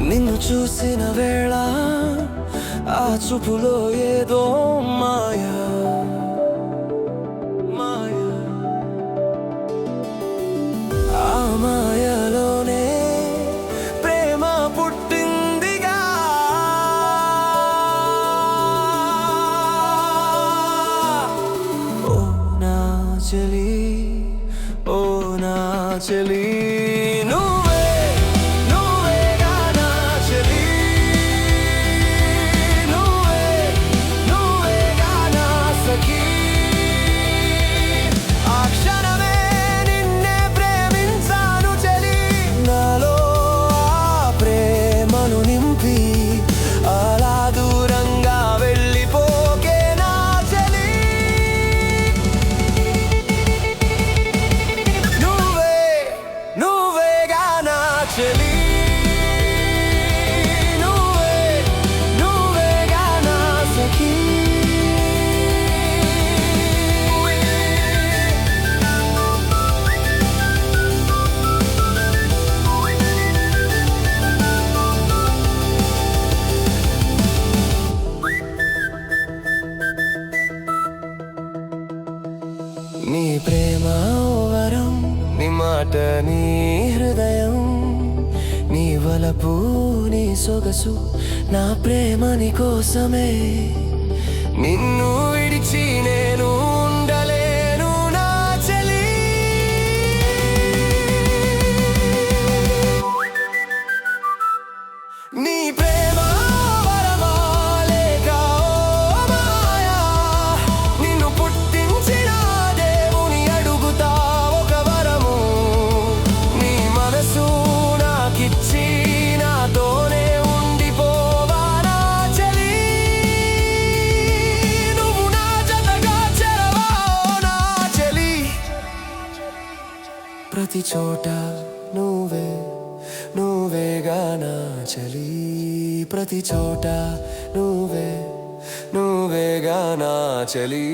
నిన్ను చూసిన వేళ ఆ చూపులో ఏదో మాయా మాయా, ఆ మాయలోనే ప్రేమ పుట్టిందిగా. ఓ నా చెలి, ఓ నా చెలి, నీ ప్రేమ వరం, నీ మాట, నీ హృదయం, నీ వలపు, నీ సొగసు, నా ప్రేమ నీ కోసమే. నిన్ను విడిచి నేను ఉండలేను నా చెలి. నీ ప్రేమ వరమా లేక ఓ మాయా, నిన్ను పుట్టించిన దేవుని అడుగుతా ఒక వరము. నీ మనసు నాకిచ్చి నాతోనే ఉండిపోవా నా చెలి. నువ్వు నా జతగా చేరవా నా చెలి. ప్రతి చోట నువ్వే, నువ్వేగా నా చెలి. ప్రతి చోట నువ్వే, నువ్వేగా నా చెలి.